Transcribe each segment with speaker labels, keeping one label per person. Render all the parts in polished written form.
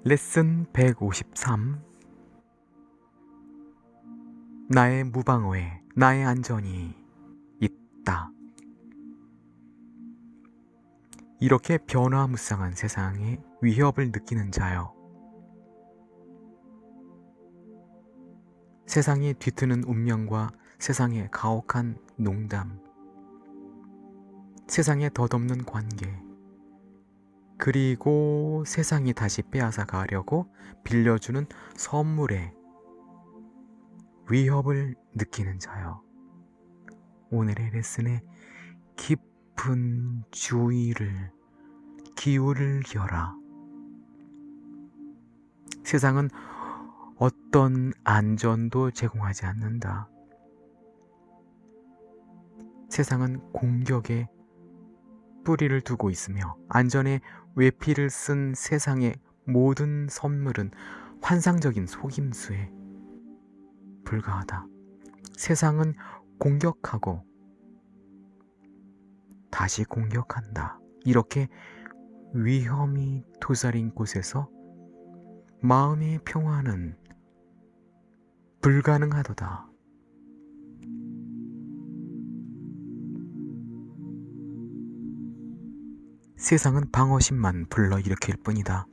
Speaker 1: 레슨 153. 나의 무방어에 나의 안전이 있다. 이렇게 변화무쌍한 세상에 위협을 느끼는 자여, 세상이 뒤트는 운명과 세상의 가혹한 농담, 세상의 덧없는 관계, 그리고 세상이 다시 빼앗아 가려고 빌려주는 선물에 위협을 느끼는 자여, 오늘의 레슨에 깊은 주의를 기울여라. 세상은 어떤 안전도 제공하지 않는다. 세상은 공격에 뿌리를 두고 있으며 안전에 외피를 쓴 세상의 모든 선물은 환상적인 속임수에 불과하다. 세상은 공격하고 다시 공격한다. 이렇게 위험이 도사린 곳에서 마음의 평화는 불가능하도다. 세상은 방어심만 불러일으킬 뿐이다.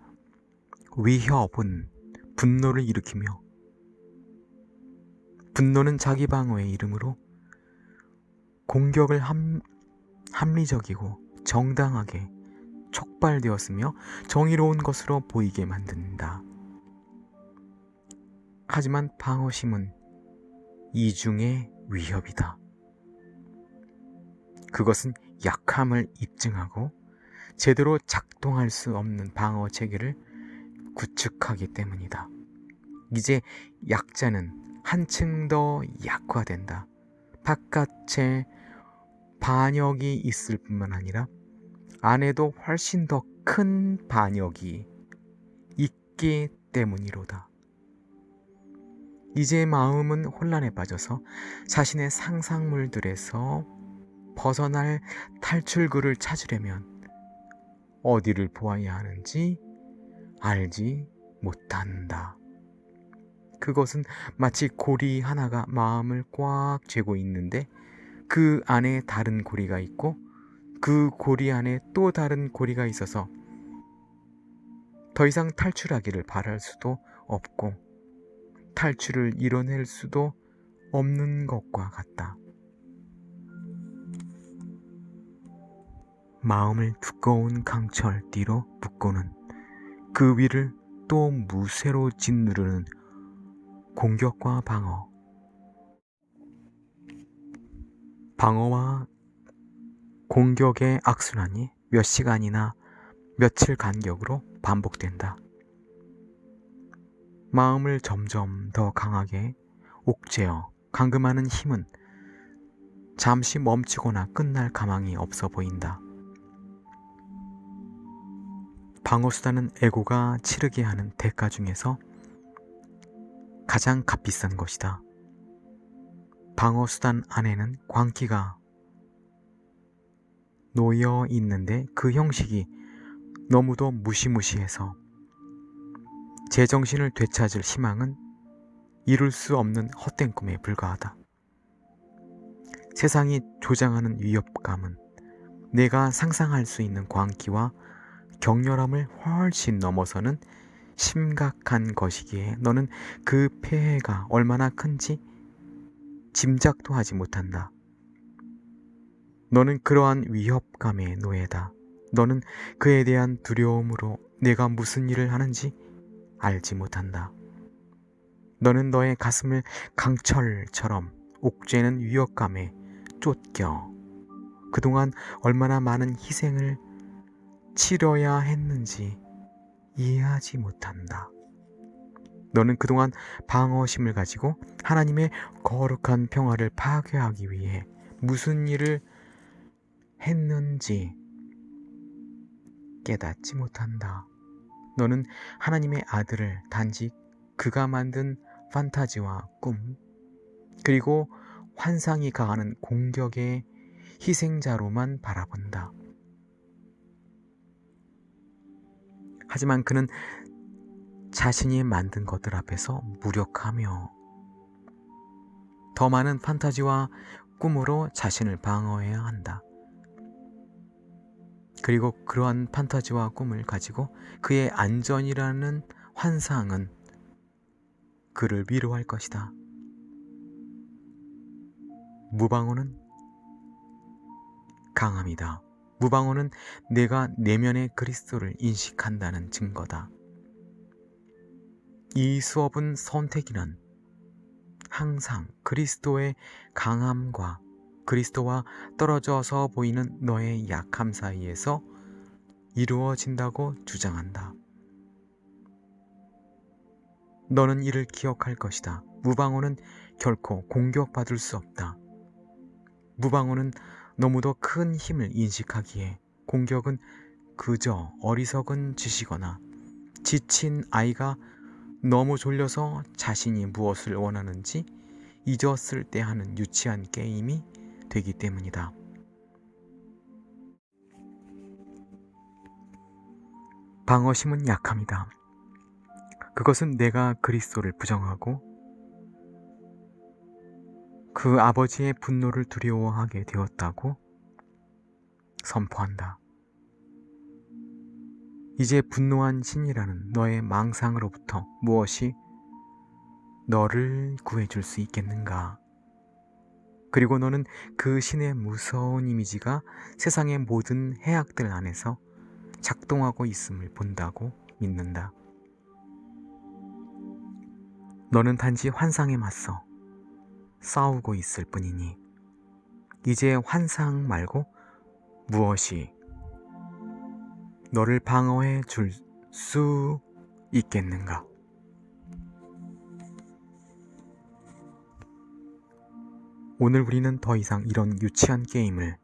Speaker 1: 위협은 분노를 일으키며, 분노는 자기 방어의 이름으로 공격을 합리적이고 정당하게 촉발되었으며 정의로운 것으로 보이게 만든다. 하지만 방어심은 이중의 위협이다. 그것은 약함을 입증하고 제대로 작동할 수 없는 방어 체계를 구축하기 때문이다. 이제 약자는 한층 더 약화된다. 바깥에 반역이 있을 뿐만 아니라 안에도 훨씬 더 큰 반역이 있기 때문이로다. 이제 마음은 혼란에 빠져서 자신의 상상물들에서 벗어날 탈출구를 찾으려면 어디를 보아야 하는지 알지 못한다. 그것은 마치 고리 하나가 마음을 꽉 쥐고 있는데 그 안에 다른 고리가 있고 그 고리 안에 또 다른 고리가 있어서 더 이상 탈출하기를 바랄 수도 없고 탈출을 이뤄낼 수도 없는 것과 같다. 마음을 두꺼운 강철띠로 묶고는 그 위를 또 무쇠로 짓누르는 공격과 방어와 공격의 악순환이 몇 시간이나 며칠 간격으로 반복된다. 마음을 점점 더 강하게 옥죄어 감금하는 힘은 잠시 멈추거나 끝날 가망이 없어 보인다. 방어수단은 에고가 치르게 하는 대가 중에서 가장 값비싼 것이다. 방어수단 안에는 광기가 놓여 있는데 그 형식이 너무도 무시무시해서 제정신을 되찾을 희망은 이룰 수 없는 헛된 꿈에 불과하다. 세상이 조장하는 위협감은 내가 상상할 수 있는 광기와 격렬함을 훨씬 넘어서는 심각한 것이기에 너는 그 폐해가 얼마나 큰지 짐작도 하지 못한다. 너는 그러한 위협감의 노예다. 너는 그에 대한 두려움으로 내가 무슨 일을 하는지 알지 못한다. 너는 너의 가슴을 강철처럼 옥죄는 위협감에 쫓겨 그동안 얼마나 많은 희생을 치러야 했는지 이해하지 못한다. 너는 그동안 방어심을 가지고 하나님의 거룩한 평화를 파괴하기 위해 무슨 일을 했는지 깨닫지 못한다. 너는 하나님의 아들을 단지 그가 만든 판타지와 꿈, 그리고 환상이 가하는 공격의 희생자로만 바라본다. 하지만 그는 자신이 만든 것들 앞에서 무력하며 더 많은 판타지와 꿈으로 자신을 방어해야 한다. 그리고 그러한 판타지와 꿈을 가지고 그의 안전이라는 환상은 그를 위로할 것이다. 무방어는 강함이다. 무방어는 내가 내면의 그리스도를 인식한다는 증거다. 이 수업은 선택이란 항상 그리스도의 강함과 그리스도와 떨어져서 보이는 너의 약함 사이에서 이루어진다고 주장한다. 너는 이를 기억할 것이다. 무방어는 결코 공격받을 수 없다. 무방어는 너무도 큰 힘을 인식하기에 공격은 그저 어리석은 짓이거나 지친 아이가 너무 졸려서 자신이 무엇을 원하는지 잊었을 때 하는 유치한 게임이 되기 때문이다. 방어심은 약함이다. 그것은 내가 그리스도를 부정하고 그 아버지의 분노를 두려워하게 되었다고 선포한다. 이제 분노한 신이라는 너의 망상으로부터 무엇이 너를 구해줄 수 있겠는가? 그리고 너는 그 신의 무서운 이미지가 세상의 모든 해악들 안에서 작동하고 있음을 본다고 믿는다. 너는 단지 환상에 맞서 싸우고 있을 뿐이니 이제 환상 말고 무엇이 너를 방어해 줄 수 있겠는가? 오늘 우리는 더 이상 이런 유치한 게임을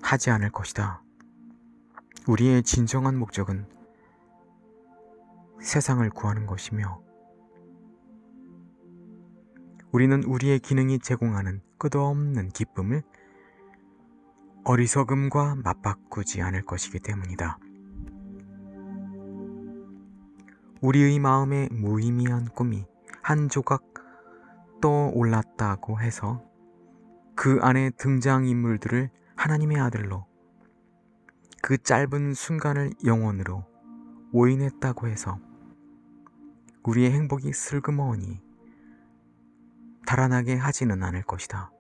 Speaker 1: 하지 않을 것이다. 우리의 진정한 목적은 세상을 구하는 것이며 우리는 우리의 기능이 제공하는 끝없는 기쁨을 어리석음과 맞바꾸지 않을 것이기 때문이다. 우리의 마음에 무의미한 꿈이 한 조각 떠올랐다고 해서 그 안에 등장인물들을 하나님의 아들로 그 짧은 순간을 영원으로 오인했다고 해서 우리의 행복이 슬그머니 달아나게 하지는 않을 것이다.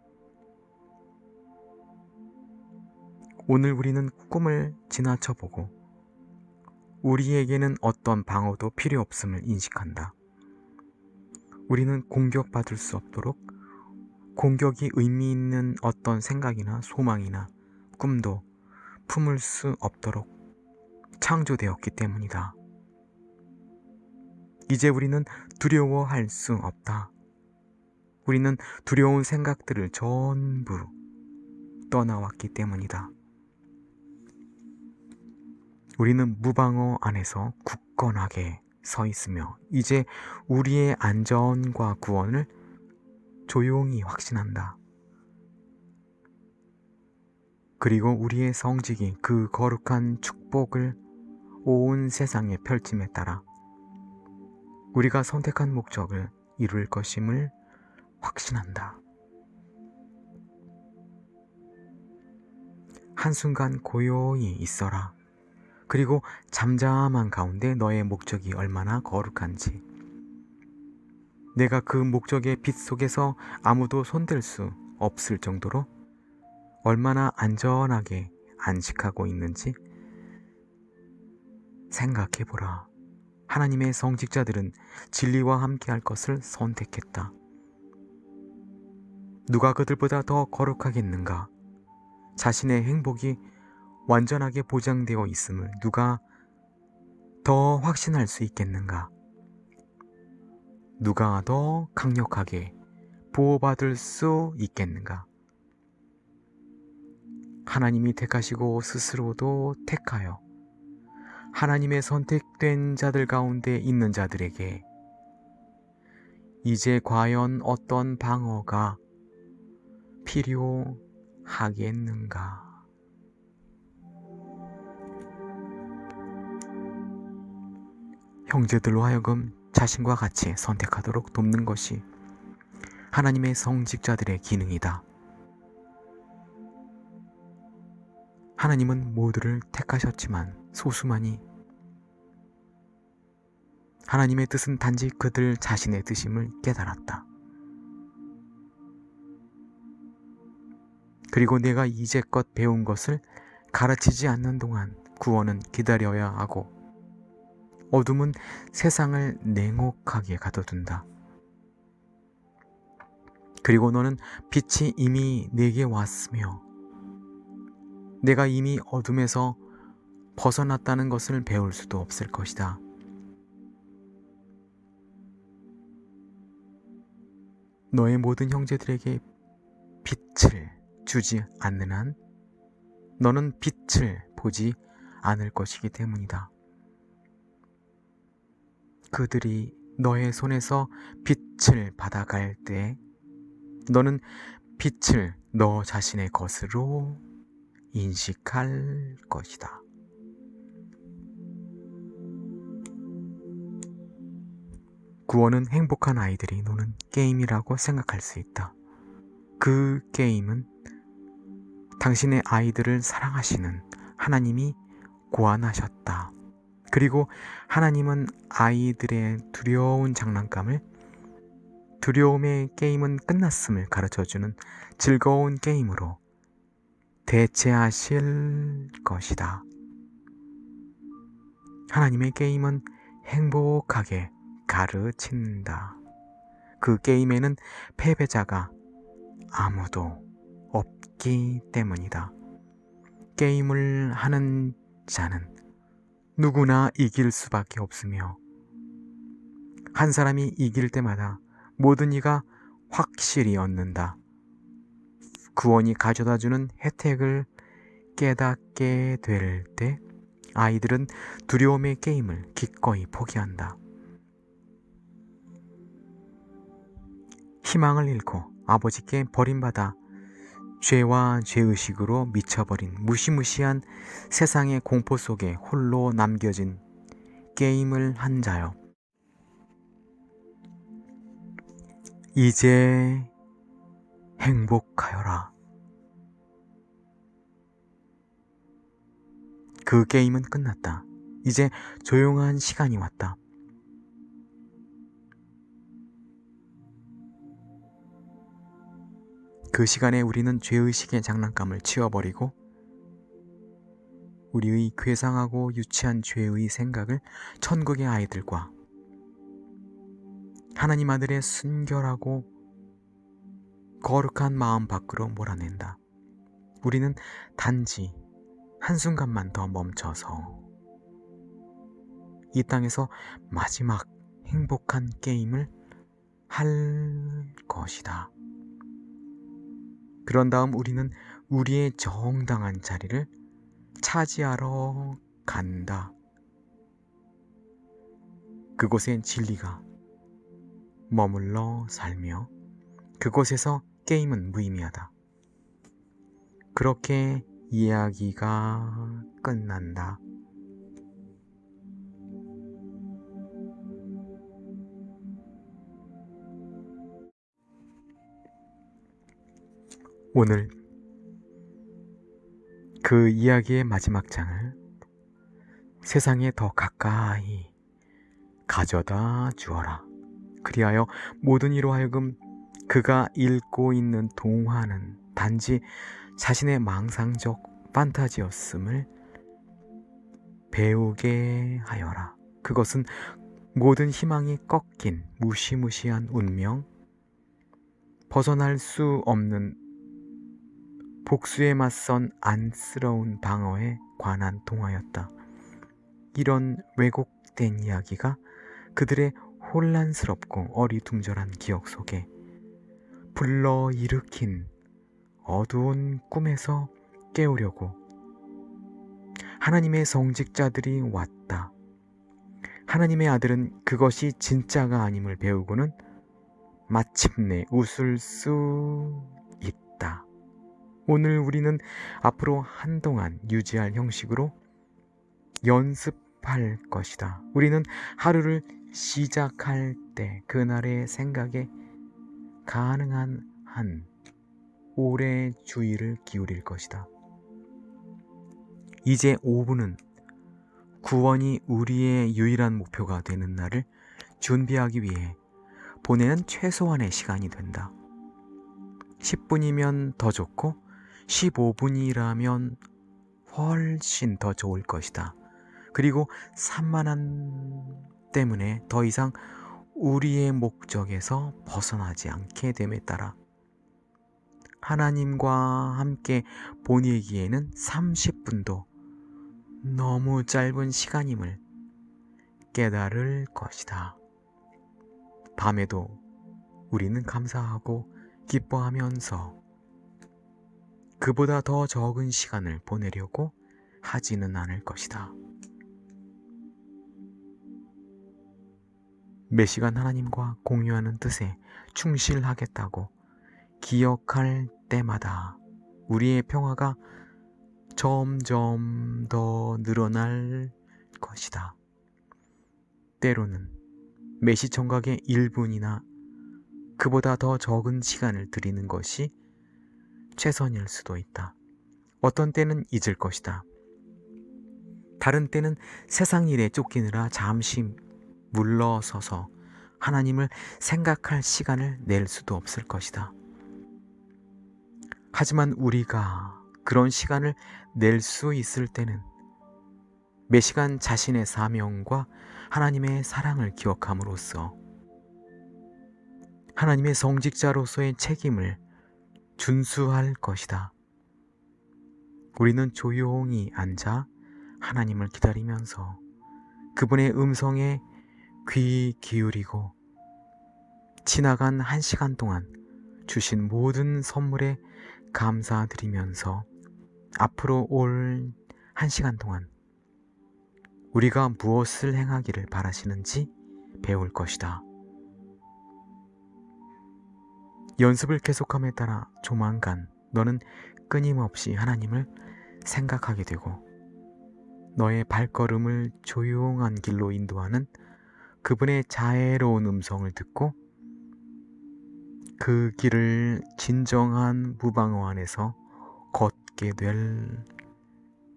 Speaker 1: 오늘 우리는 꿈을 지나쳐보고 우리에게는 어떤 방어도 필요 없음을 인식한다. 우리는 공격받을 수 없도록 공격이 의미 있는 어떤 생각이나 소망이나 꿈도 품을 수 없도록 창조되었기 때문이다. 이제 우리는 두려워할 수 없다. 우리는 두려운 생각들을 전부 떠나왔기 때문이다. 우리는 무방어 안에서 굳건하게 서 있으며 이제 우리의 안전과 구원을 조용히 확신한다. 그리고 우리의 성직이 그 거룩한 축복을 온 세상에 펼침에 따라 우리가 선택한 목적을 이룰 것임을 확신한다. 한순간 고요히 있어라. 그리고 잠잠한 가운데 너의 목적이 얼마나 거룩한지, 내가 그 목적의 빛 속에서 아무도 손댈 수 없을 정도로 얼마나 안전하게 안식하고 있는지 생각해보라. 하나님의 성직자들은 진리와 함께할 것을 선택했다. 누가 그들보다 더 거룩하겠는가? 자신의 행복이 완전하게 보장되어 있음을 누가 더 확신할 수 있겠는가? 누가 더 강력하게 보호받을 수 있겠는가? 하나님이 택하시고 스스로도 택하여 하나님의 선택된 자들 가운데 있는 자들에게 이제 과연 어떤 방어가 필요하겠는가? 형제들로 하여금 자신과 같이 선택하도록 돕는 것이 하나님의 성직자들의 기능이다. 하나님은 모두를 택하셨지만 소수만이 하나님의 뜻은 단지 그들 자신의 뜻임을 깨달았다. 그리고 내가 이제껏 배운 것을 가르치지 않는 동안 구원은 기다려야 하고 어둠은 세상을 냉혹하게 가둬둔다. 그리고 너는 빛이 이미 내게 왔으며 내가 이미 어둠에서 벗어났다는 것을 배울 수도 없을 것이다. 너의 모든 형제들에게 빛을 주지 않는 한 너는 빛을 보지 않을 것이기 때문이다. 그들이 너의 손에서 빛을 받아갈 때 너는 빛을 너 자신의 것으로 인식할 것이다. 구원은 행복한 아이들이 노는 게임이라고 생각할 수 있다. 그 게임은 당신의 아이들을 사랑하시는 하나님이 고안하셨다. 그리고 하나님은 아이들의 두려운 장난감을 두려움의 게임은 끝났음을 가르쳐주는 즐거운 게임으로 대체하실 것이다. 하나님의 게임은 행복하게 가르친다. 그 게임에는 패배자가 아무도 없기 때문이다. 게임을 하는 자는 누구나 이길 수밖에 없으며 한 사람이 이길 때마다 모든 이가 확실히 얻는다. 구원이 가져다주는 혜택을 깨닫게 될 때 아이들은 두려움의 게임을 기꺼이 포기한다. 희망을 잃고 아버지께 버림받아 죄와 죄의식으로 미쳐버린 무시무시한 세상의 공포 속에 홀로 남겨진 게임을 한 자여, 이제 행복하여라. 그 게임은 끝났다. 이제 조용한 시간이 왔다. 그 시간에 우리는 죄의식의 장난감을 치워버리고 우리의 괴상하고 유치한 죄의 생각을 천국의 아이들과 하나님 아들의 순결하고 거룩한 마음 밖으로 몰아낸다. 우리는 단지 한순간만 더 멈춰서 이 땅에서 마지막 행복한 게임을 할 것이다. 그런 다음 우리는 우리의 정당한 자리를 차지하러 간다. 그곳에 진리가 머물러 살며 그곳에서 게임은 무의미하다. 그렇게 이야기가 끝난다. 오늘 그 이야기의 마지막 장을 세상에 더 가까이 가져다 주어라. 그리하여 모든 이로 하여금 그가 읽고 있는 동화는 단지 자신의 망상적 판타지였음을 배우게 하여라. 그것은 모든 희망이 꺾인 무시무시한 운명, 벗어날 수 없는 복수에 맞선 안쓰러운 방어에 관한 동화였다. 이런 왜곡된 이야기가 그들의 혼란스럽고 어리둥절한 기억 속에 불러일으킨 어두운 꿈에서 깨우려고 하나님의 성직자들이 왔다. 하나님의 아들은 그것이 진짜가 아님을 배우고는 마침내 웃을 수 있다. 오늘 우리는 앞으로 한동안 유지할 형식으로 연습 연습할 것이다. 우리는 하루를 시작할 때 그날의 생각에 가능한 한 오래 주의를 기울일 것이다. 이제 5분은 구원이 우리의 유일한 목표가 되는 날을 준비하기 위해 보내는 최소한의 시간이 된다. 10분이면 더 좋고 15분이라면 훨씬 더 좋을 것이다. 그리고 산만함 때문에 더 이상 우리의 목적에서 벗어나지 않게 됨에 따라 하나님과 함께 보내기에는 30분도 너무 짧은 시간임을 깨달을 것이다. 밤에도 우리는 감사하고 기뻐하면서 그보다 더 적은 시간을 보내려고 하지는 않을 것이다. 매 시간 하나님과 공유하는 뜻에 충실하겠다고 기억할 때마다 우리의 평화가 점점 더 늘어날 것이다. 때로는 매시청각에 1분이나 그보다 더 적은 시간을 들이는 것이 최선일 수도 있다. 어떤 때는 잊을 것이다. 다른 때는 세상 일에 쫓기느라 잠시 물러서서 하나님을 생각할 시간을 낼 수도 없을 것이다. 하지만 우리가 그런 시간을 낼 수 있을 때는 매 시간 자신의 사명과 하나님의 사랑을 기억함으로써 하나님의 성직자로서의 책임을 준수할 것이다. 우리는 조용히 앉아 하나님을 기다리면서 그분의 음성에 귀 기울이고 지나간 1시간 동안 주신 모든 선물에 감사드리면서 앞으로 올 1시간 동안 우리가 무엇을 행하기를 바라시는지 배울 것이다. 연습을 계속함에 따라 조만간 너는 끊임없이 하나님을 생각하게 되고 너의 발걸음을 조용한 길로 인도하는 그분의 자애로운 음성을 듣고 그 길을 진정한 무방어 안에서 걷게 될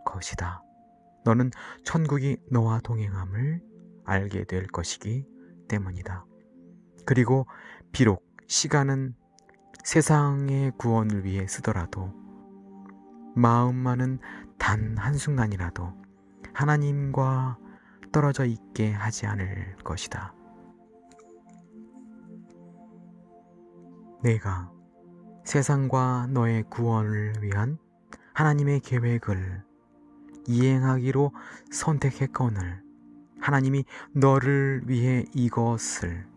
Speaker 1: 것이다. 너는 천국이 너와 동행함을 알게 될 것이기 때문이다. 그리고 비록 시간은 세상의 구원을 위해 쓰더라도 마음만은 단 한순간이라도 하나님과 떨어져 있게 하지 않을 것이다. 내가 세상과 너의 구원을 위한 하나님의 계획을 이행하기로 선택했거늘 하나님이 너를 위해 이것을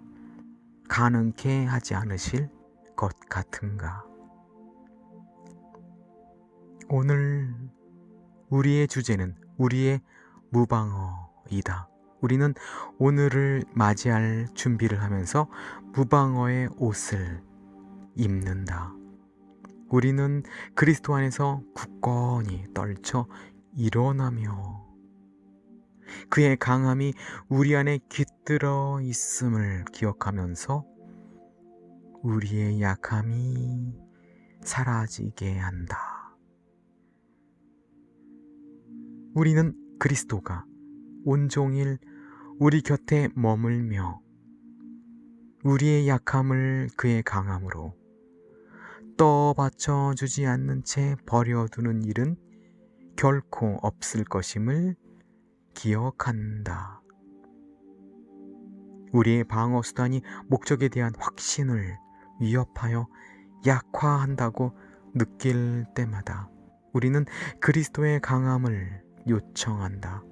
Speaker 1: 가능케 하지 않으실 것 같은가? 오늘 우리의 주제는 우리의 무방어이다. 우리는 오늘을 맞이할 준비를 하면서 무방어의 옷을 입는다. 우리는 그리스도 안에서 굳건히 떨쳐 일어나며 그의 강함이 우리 안에 깃들어 있음을 기억하면서 우리의 약함이 사라지게 한다. 우리는 그리스도가 온종일 우리 곁에 머물며 우리의 약함을 그의 강함으로 떠받쳐 주지 않는 채 버려두는 일은 결코 없을 것임을 기억한다. 우리의 방어 수단이 목적에 대한 확신을 위협하여 약화한다고 느낄 때마다 우리는 그리스도의 강함을 요청한다.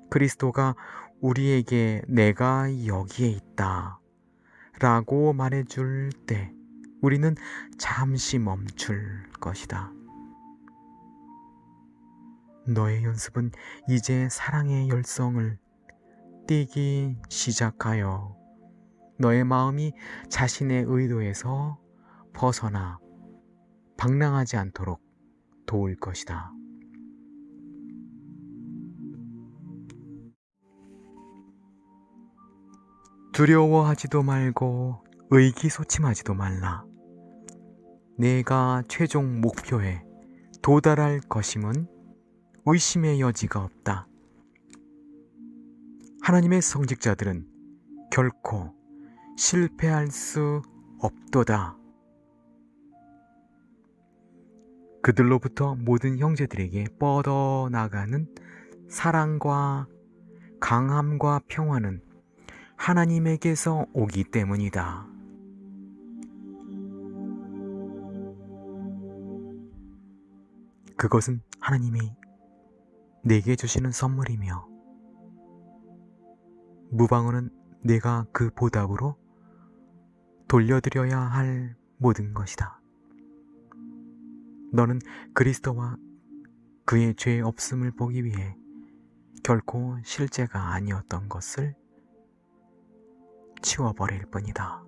Speaker 1: 그리스도가 우리에게 내가 여기에 있다 라고 말해줄 때 우리는 잠시 멈출 것이다. 너의 연습은 이제 사랑의 열성을 띠기 시작하여 너의 마음이 자신의 의도에서 벗어나 방랑하지 않도록 도울 것이다. 두려워하지도 말고 의기소침하지도 말라. 내가 최종 목표에 도달할 것임은 의심의 여지가 없다. 하나님의 성직자들은 결코 실패할 수 없도다. 그들로부터 모든 형제들에게 뻗어나가는 사랑과 강함과 평화는 하나님에게서 오기 때문이다. 그것은 하나님이 내게 주시는 선물이며 무방어는 내가 그 보답으로 돌려드려야 할 모든 것이다. 너는 그리스도와 그의 죄 없음을 보기 위해 결코 실제가 아니었던 것을 치워버릴 뿐이다.